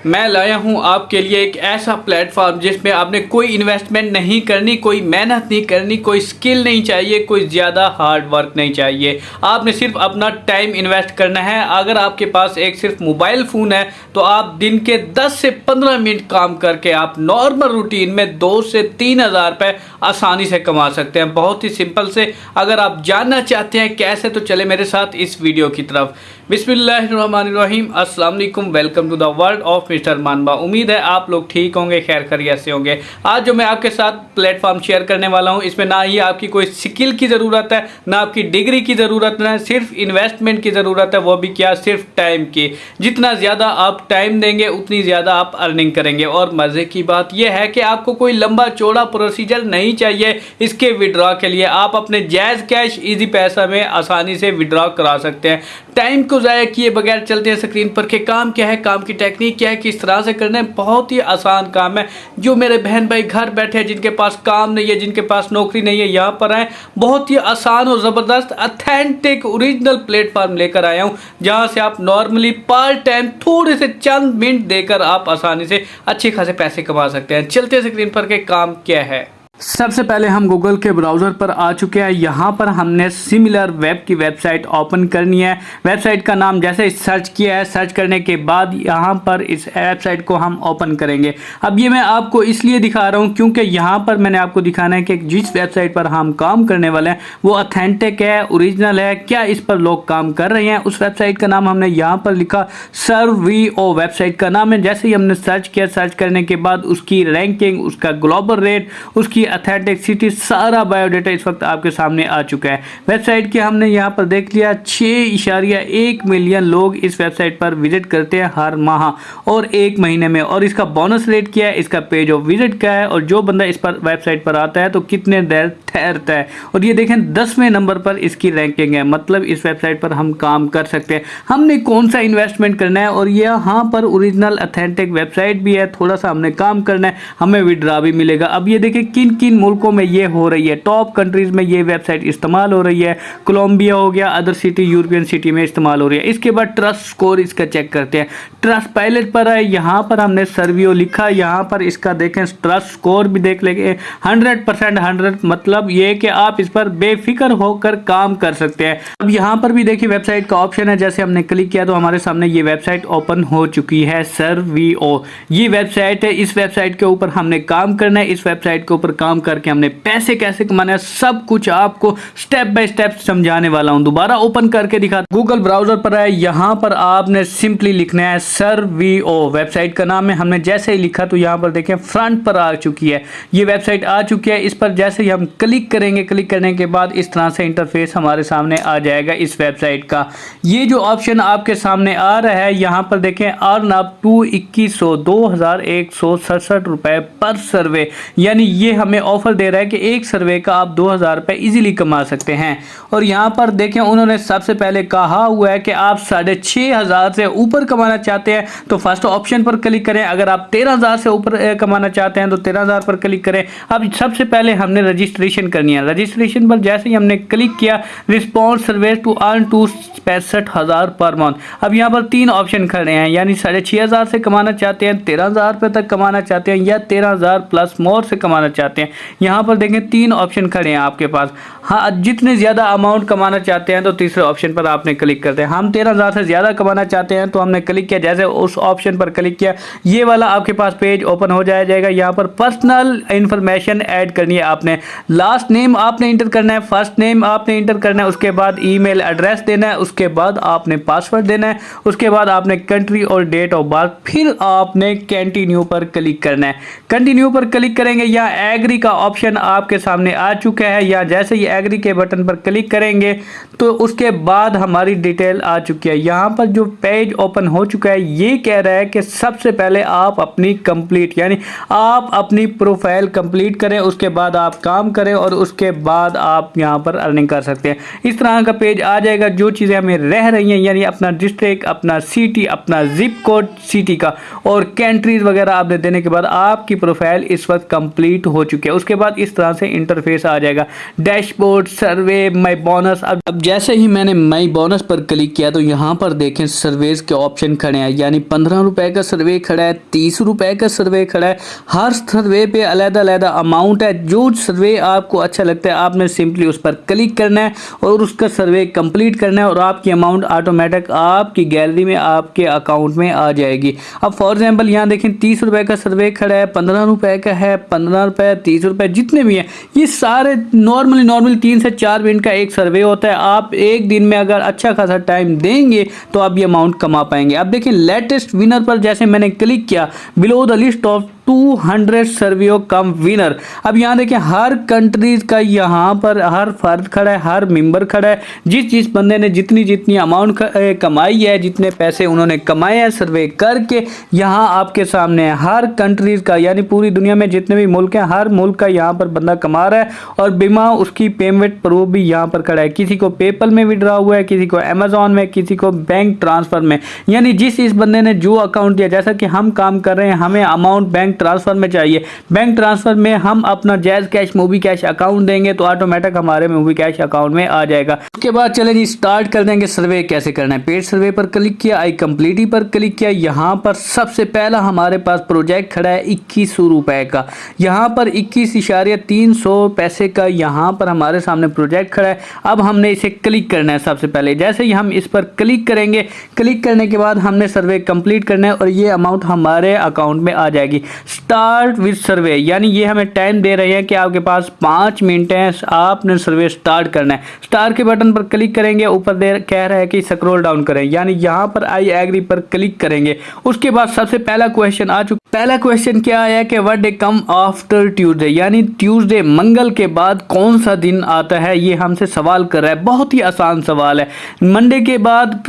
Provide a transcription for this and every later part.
मैं लाया हूं आपके लिए एक ऐसा प्लेटफॉर्म जिसमें आपने कोई इन्वेस्टमेंट नहीं करनी, कोई मेहनत नहीं करनी, कोई स्किल नहीं चाहिए, कोई ज़्यादा हार्ड वर्क नहीं चाहिए। आपने सिर्फ अपना टाइम इन्वेस्ट करना है। अगर आपके पास एक सिर्फ मोबाइल फ़ोन है तो आप दिन के 10 से 15 मिनट काम करके आप नॉर्मल रूटीन में 2 से 3 हज़ार रुपये आसानी से कमा सकते हैं। बहुत ही सिंपल से। अगर आप जानना चाहते हैं कैसे तो चले मेरे साथ इस वीडियो की तरफ। बिस्मिल्लाहिर्रहमानिर्रहीम, अस्सलाम वालेकुम, welcome to the world of Mister मानबा। उम्मीद है आप लोग ठीक होंगे, खैर खैरियत से होंगे। आज जो मैं आपके साथ प्लेटफॉर्म शेयर करने वाला हूं, इसमें ना ही आपकी कोई स्किल की ज़रूरत है, ना आपकी डिग्री की ज़रूरत है, सिर्फ इन्वेस्टमेंट की ज़रूरत है। वो भी क्या, सिर्फ टाइम की। जितना ज़्यादा आप टाइम देंगे उतनी ज़्यादा आप अर्निंग करेंगे। और मज़े की बात यह है कि आपको कोई लंबा चौड़ा प्रोसीजर नहीं चाहिए इसके विड्रॉ के लिए। आप अपने जायज़ कैश ईजी पैसा में आसानी से विड्रॉ करा सकते हैं। टाइम को ज़ाया किए बगैर चलते हैं स्क्रीन पर कि काम क्या है, काम की टेक्निक क्या है, किस तरह से करना है। बहुत ही आसान काम है। जो मेरे बहन भाई घर बैठे हैं, जिनके पास काम नहीं है, जिनके पास नौकरी नहीं है, यहाँ पर आए। बहुत ही आसान और ज़बरदस्त ऑथेंटिक ओरिजिनल प्लेटफॉर्म लेकर आया हूँ, जहाँ से आप नॉर्मली पार्ट टाइम थोड़े से चंद मिनट देकर आप आसानी से अच्छे खासे पैसे कमा सकते हैं। चलते हैं स्क्रीन पर कि काम क्या है। सबसे पहले हम गूगल के ब्राउज़र पर आ चुके हैं। यहाँ पर हमने सिमिलर वेब की वेबसाइट ओपन करनी है। वेबसाइट का नाम जैसे सर्च किया है, सर्च करने के बाद यहाँ पर इस वेबसाइट को हम ओपन करेंगे। अब ये मैं आपको इसलिए दिखा रहा हूँ क्योंकि यहाँ पर मैंने आपको दिखाना है कि जिस वेबसाइट पर हम काम करने वाले हैं वो ऑथेंटिक है, ओरिजिनल है, क्या इस पर लोग काम कर रहे हैं। उस वेबसाइट का नाम हमने यहाँ पर लिखा सर्वियो वेबसाइट का नाम है। जैसे ही हमने सर्च किया, सर्च करने के बाद उसकी रैंकिंग, उसका ग्लोबल रेट, उसकी ऑथेंटिसिटी, सारा बायोडाटा इस वक्त आपके सामने आ चुका है। वेबसाइट के हमने यहाँ पर देख लिया 6.1 मिलियन लोग इस वेबसाइट पर विजिट करते हैं हर माह और 1 महीने में। और इसका बोनस रेट क्या है, इसका पेज ऑफ विजिट क्या है, और जो बंदा इस पर वेबसाइट पर आता है तो कितने देर ठहरता है। और ये देखें 10वें नंबर पर इसकी रैंकिंग है। मतलब इस वेबसाइट पर हम काम कर सकते हैं। हमने कौन सा इन्वेस्टमेंट करना है, और यहाँ पर ओरिजिनल ऑथेंटिक वेबसाइट भी है। थोड़ा सा हमने काम करना है, हमें विड्रॉ भी मिलेगा। अब ये देखें किन किन मुल्कों में ये हो रही है। टॉप कंट्रीज में ये वेबसाइट इस्तेमाल हो रही है। कोलंबिया हो गया, अदर सिटी, यूरोपियन सिटी में इस्तेमाल हो रही है। इसके बाद ट्रस्ट स्कोर इसका चेक करते हैं। ट्रस्ट पायलट पर है, यहाँ पर हमने सर्वियो लिखा, यहाँ पर इसका देखें ट्रस्ट स्कोर भी देख लेंगे 100%, 100। मतलब ये कि आप इस पर बेफिक्र होकर काम कर सकते हैं। अब यहाँ पर भी देखिए वेबसाइट का ऑप्शन है। जैसे हमने क्लिक किया तो हमारे सामने ये वेबसाइट ओपन हो चुकी है, सर्वियो। ये वेबसाइट है। इस वेबसाइट के ऊपर हमने काम करना है। इस वेबसाइट के ऊपर काम करके हमने पैसे कैसे कमाने हैं सब कुछ आपको स्टेप बाय स्टेप समझाने वाला हूं। दोबारा ओपन करके दिखा। गूगल ब्राउजर पर है, यहां पर आपने सिंपली लिखना है सर्वियो। वेबसाइट का नाम है। हमने जैसे ही लिखा तो यहां पर देखें फ्रंट पर आ चुकी है, ये वेबसाइट आ चुकी है। इस पर जैसे ही हम क्लिक करेंगे, क्लिक करने के बाद इस तरह से इंटरफेस हमारे सामने आ जाएगा इस वेबसाइट का। ये जो ऑप्शन आपके सामने आ रहा है, यहां पर देखें अर्न अप टू 2167 रुपए पर सर्वे, यानी ये हमें ऑफर दे रहा है कि एक सर्वे का आप 2000 रुपये इजीली कमा सकते हैं। और यहाँ पर देखें उन्होंने सबसे पहले कहा हुआ है कि आप 6500 से ऊपर कमाना चाहते हैं तो फर्स्ट ऑप्शन पर क्लिक करें। अगर आप 13000 से ऊपर कमाना चाहते हैं तो 13000 पर क्लिक करें। अब सबसे पहले हमने रजिस्ट्रेशन करनी है। रजिस्ट्रेशन पर जैसे ही हमने क्लिक किया, response survey to earn to 65,000 per month. अब यहाँ पर 3 ऑप्शन खड़े हैं, यानी 6500 से कमाना चाहते हैं, 13000 रुपये तक कमाना चाहते हैं, या 13000 प्लस मोर से कमाना चाहते हैं। यहाँ पर देखें 3 ऑप्शन खड़े हैं आपके पास। हाँ, जितने ज़्यादा अमाउंट कमाना चाहते हैं तो तीसरे ऑप्शन पर आपने क्लिक करते हैं। हम 13000 से ज़्यादा कमाना चाहते हैं तो हमने क्लिक किया। जैसे उस ऑप्शन पर क्लिक किया, ये वाला आपके पास पेज ओपन हो जाएगा। यहाँ पर पर्सनल इंफॉर्मेशन ऐड करनी है आपने। लास्ट नेम आपने इंटर करना है, फर्स्ट नेम आपने इंटर करना है, उसके बाद ईमेल एड्रेस देना है, उसके बाद आपने पासवर्ड देना है, उसके बाद आपने कंट्री और डेट ऑफ बर्थ, फिर आपने कंटिन्यू पर क्लिक करना है। कंटिन्यू पर क्लिक करेंगे, यहाँ एग्री का ऑप्शन आपके सामने आ चुका है। या जैसे ही एग्री के बटन पर क्लिक करेंगे तो उसके बाद हमारी डिटेल आ चुकी है। यहाँ पर जो पेज ओपन हो चुका है, ये कह रहा है कि सबसे पहले आप अपनी कंप्लीट, यानी आप अपनी प्रोफाइल कंप्लीट करें, उसके बाद आप काम करें और उसके बाद आप यहाँ पर अर्निंग कर सकते हैं। इस तरह का पेज आ जाएगा। जो चीज़ें हमें रह रही हैं, यानी अपना डिस्ट्रिक्ट, अपना सिटी, अपना जिप कोड सिटी का और कंट्रीज वगैरह आपने देने के बाद आपकी प्रोफाइल इस वक्त कंप्लीट हो चुकी है। उसके बाद इस तरह से इंटरफेस आ जाएगा। डैशबोर्ड डैशबोर्ड, सर्वे, माई बोनस। अब जैसे ही मैंने माई बोनस पर क्लिक किया तो यहाँ पर देखें सर्वेज के ऑप्शन खड़े हैं, यानी 15 रुपए का सर्वे खड़ा है, 30 रुपए का सर्वे खड़ा है। हर सर्वे पे अलग-अलग अमाउंट है। जो सर्वे आपको अच्छा लगता है आपने सिंपली उस पर क्लिक करना है और उसका सर्वे कंप्लीट करना है और आपकी अमाउंट ऑटोमेटिक आपकी गैलरी में, आपके अकाउंट में आ जाएगी। अब फॉर एग्जांपल यहाँ देखें 30 रुपए का सर्वे खड़ा है, 15 रुपए का है, 15 रुपए, 30 रुपए, जितने भी हैं ये सारे नॉर्मली 3 से 4 मिनट का एक सर्वे होता है। आप एक दिन में अगर अच्छा खासा टाइम देंगे तो आप ये अमाउंट कमा पाएंगे। अब देखिए लेटेस्ट विनर पर जैसे मैंने क्लिक किया, बिलो द लिस्ट ऑफ 200 सर्वियो कम विनर। अब यहाँ देखिए हर कंट्रीज का यहाँ पर हर फर्द खड़ा है, हर मेंबर खड़ा है। जिस बंदे ने जितनी अमाउंट कमाई है, जितने पैसे उन्होंने कमाए हैं सर्वे करके, यहाँ आपके सामने है हर कंट्रीज का, यानी पूरी दुनिया में जितने भी मुल्क हैं हर मुल्क का यहाँ पर बंदा कमा रहा है और बिना उसकी पेमेंट प्रूफ भी यहाँ पर खड़ा है। किसी को पेपल में विड्रॉ हुआ है, किसी को अमेजोन में, किसी को बैंक ट्रांसफर में। यानी इस बंदे ने जो अकाउंट दिया, जैसा कि हम काम कर रहे हैं, हमें अमाउंट बैंक ट्रांसफर में चाहिए, बैंक ट्रांसफर में हम अपना jazz cash movie cash account देंगे तो ऑटोमेटिक हमारे मूवी कैश अकाउंट में आ जाएगा। उसके बाद चलें जी स्टार्ट कर देंगे सर्वे कैसे करना है। पेड सर्वे पर क्लिक किया, आई कंप्लीट पर क्लिक किया। यहाँ पर सबसे पहला हमारे पास प्रोजेक्ट खड़ा है 2100 रुपए का। यहाँ पर 21.300 पैसे का यहाँ पर हमारे सामने प्रोजेक्ट खड़ा है। अब हमने इसे क्लिक करना है। सबसे पहले जैसे ही हम इस पर क्लिक करेंगे, क्लिक करने के बाद हमने सर्वे कंप्लीट करना है और ये अमाउंट हमारे अकाउंट में आ जाएगी। स्टार्ट विद सर्वे, यानी ये हमें टाइम दे रहे हैं कि आपके पास 5 मिनट हैं, आपने सर्वे स्टार्ट करना है। स्टार्ट के बटन पर क्लिक करेंगे, ऊपर कह रहा है कि स्क्रॉल डाउन करें, यानी यहाँ पर आई एग्री पर क्लिक करेंगे। उसके बाद सबसे पहला क्वेश्चन आ चुका। पहला क्वेश्चन क्या आया कि what day come after Tuesday, यानी ट्यूसडे मंगल के बाद कौन सा दिन आता है, ये हमसे सवाल कर रहा है। बहुत ही आसान सवाल है। मंडे के बाद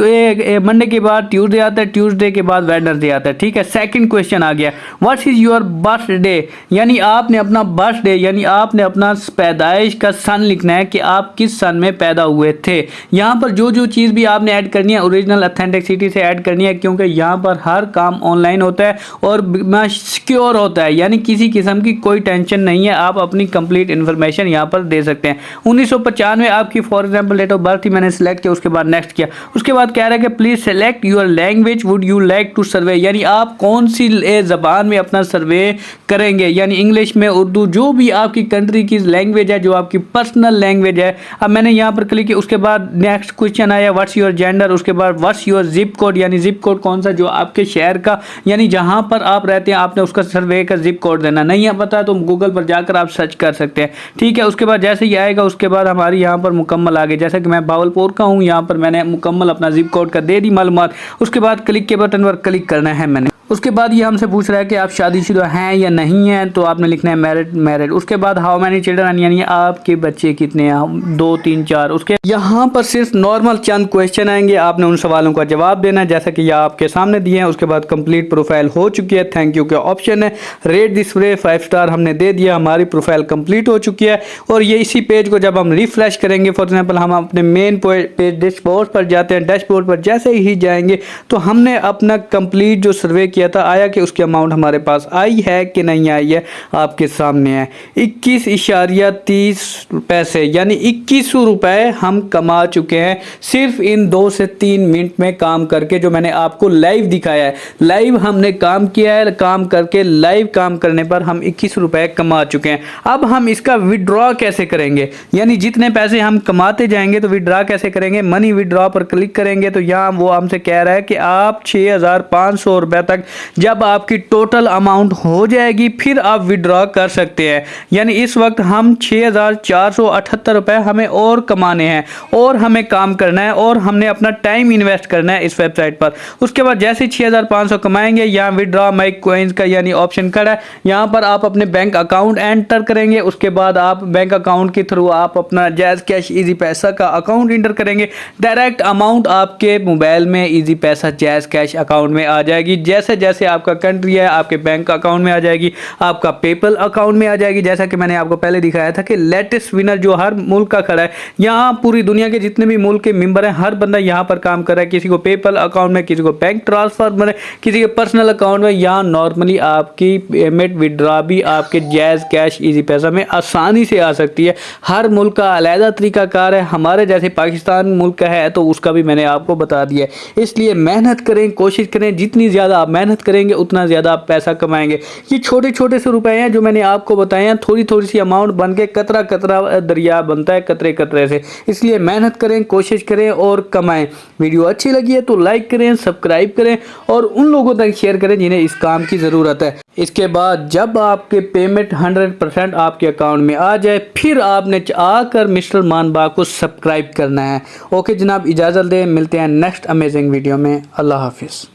ट्यूसडे आता है, ट्यूसडे के बाद वेडनेसडे आता है। ठीक है, सेकंड क्वेश्चन आ गया, व्हाट इज योर बर्थडे, यानी आपने अपना बर्थडे यानी आपने अपना पैदाइश का सन लिखना है कि आप किस सन में पैदा हुए थे। यहाँ पर जो चीज़ भी आपने ऐड करनी है ओरिजिनल ऑथेंटिसिटी से ऐड करनी है, क्योंकि यहाँ पर हर काम ऑनलाइन होता है और सिक्योर होता है, यानी किसी किस्म की कोई टेंशन नहीं है। आप अपनी कंप्लीट इन्फॉर्मेशन यहाँ पर दे सकते हैं। 1995 आपकी for example date of birth ही मैंने सेलेक्ट किया, उसके बाद नेक्स्ट किया। उसके बाद कह रहा है कि please select your language would you like to survey, यानी आप कौन सी जबान में अपना सर्वे करेंगे, यानी इंग्लिश में, उर्दू, जो भी आपकी कंट्री की लैंग्वेज है, जो आपकी पर्सनल लैंग्वेज है। अब मैंने यहाँ पर क्लिक किया। उसके बाद नेक्स्ट क्वेश्चन आया व्हाट्स योर जेंडर, उसके बाद व्हाट्स योर जिप कोड, यानी जिप कोड कौन सा, जो आपके शहर का, यानी जहाँ पर आप रहते हैं आपने उसका सर्वे का जिप कोड देना। नहीं है पता तो गूगल पर जाकर आप सर्च कर सकते हैं। ठीक है, उसके बाद जैसे ही आएगा उसके बाद हमारी यहाँ पर मुकम्मल आ गई। जैसा कि मैं भावलपुर का हूँ, यहाँ पर मैंने मुकम्मल अपना जिप कोड का दे दी मालूमात। उसके बाद क्लिक के बटन पर क्लिक करना है मैंने। उसके बाद ये हमसे पूछ रहा है कि आप शादीशुदा हैं या नहीं हैं, तो आपने लिखना है मैरिड। उसके बाद हाउ मैनी चिल्ड्रन, यानी आपके बच्चे कितने हैं, 2 3 4। उसके यहाँ पर सिर्फ नॉर्मल चंद क्वेश्चन आएंगे, आपने उन सवालों का जवाब देना है जैसा कि ये आपके सामने दिए हैं। उसके बाद कंप्लीट प्रोफाइल हो चुकी है, थैंक यू का ऑप्शन है, रेट दिस वे 5 स्टार हमने दे दिया, हमारी प्रोफाइल कंप्लीट हो चुकी है। और ये इसी पेज को जब हम रिफ्रेश करेंगे, फॉर एग्जाम्पल हम अपने मेन पेज डैशबोर्ड पर जाते हैं, डैशबोर्ड पर जैसे ही जाएंगे तो हमने अपना कंप्लीट जो सर्वे किया था, आया कि उसकी अमाउंट हमारे पास आई है कि नहीं आई है, आपके सामने है 21.30 पैसे, यानी 2100 रुपए हम कमा चुके हैं सिर्फ इन 2 से 3 मिनट में काम करके, जो मैंने आपको लाइव दिखाया है। लाइव हमने काम किया है, काम करके लाइव काम करने पर हम 21 रुपए कमा चुके हैं। अब हम इसका विड्रॉ कैसे करेंगे, यानी जितने पैसे हम कमाते जाएंगे तो विड्रॉ कैसे करेंगे। मनी विड्रॉ पर क्लिक करेंगे तो यहाँ वो हमसे कह रहा है कि आप 6500 रुपए तक जब आपकी टोटल अमाउंट हो जाएगी फिर आप विड्रॉ कर सकते हैं। यानी इस वक्त हम 6478 रुपए हमें और कमाने हैं और हमें काम करना है और हमने अपना टाइम इन्वेस्ट करना है इस वेबसाइट पर। उसके बाद जैसे 6500 कमाएंगे, यहाँ विड्रॉ माई कॉइन्स का यानी ऑप्शन खड़ा है, यहाँ पर आप अपने बैंक अकाउंट एंटर करेंगे। उसके बाद आप बैंक अकाउंट के थ्रू आप अपना जैज़ कैश इजी पैसा का अकाउंट एंटर करेंगे, डायरेक्ट अमाउंट आपके मोबाइल में इजी पैसा जैज़ कैश अकाउंट में आ जाएगी। जैसे जैसे आपका कंट्री है, आपके बैंक अकाउंट में आ जाएगी, आपका पेपल अकाउंट में आ जाएगी। जैसा कि मैंने आपको पहले दिखाया था कि लेटेस्ट विनर जो हर मुल्क का खड़ा है, यहाँ पूरी दुनिया के जितने भी मुल्क के मेंबर हैं हर बंदा यहाँ पर काम कर रहा है। किसी को पेपल अकाउंट में, किसी को बैंक ट्रांसफर में, किसी के पर्सनल अकाउंट में। यहाँ नॉर्मली आपकी पेमेंट विड्रॉ भी आपके जैज़ कैश इजी पैसा में आसानी से आ सकती है। हर मुल्क का अलग तरीकाकार है, हमारे जैसे पाकिस्तान मुल्क का है तो उसका भी मैंने आपको बता दिया है। इसलिए मेहनत करें, कोशिश करें, जितनी ज़्यादा आप मेहनत करेंगे उतना ज़्यादा आप पैसा कमाएंगे। ये छोटे छोटे से रुपए हैं जो मैंने आपको बताए हैं, थोड़ी थोड़ी सी अमाउंट बन के कतरा कतरा दरिया बनता है, कतरे कतरे से। इसलिए मेहनत करें, कोशिश करें और कमाएं। वीडियो अच्छी लगी है तो लाइक करें, सब्सक्राइब करें और उन लोगों तक शेयर करें जिन्हें इस काम की ज़रूरत है। इसके बाद जब आपके पेमेंट 100% आपके अकाउंट में आ जाए, फिर आपने आकर मिस्टर मानबा को सब्सक्राइब करना है। ओके जनाब, इजाज़त दें, मिलते हैं नेक्स्ट अमेजिंग वीडियो में। अल्लाह हाफिज़।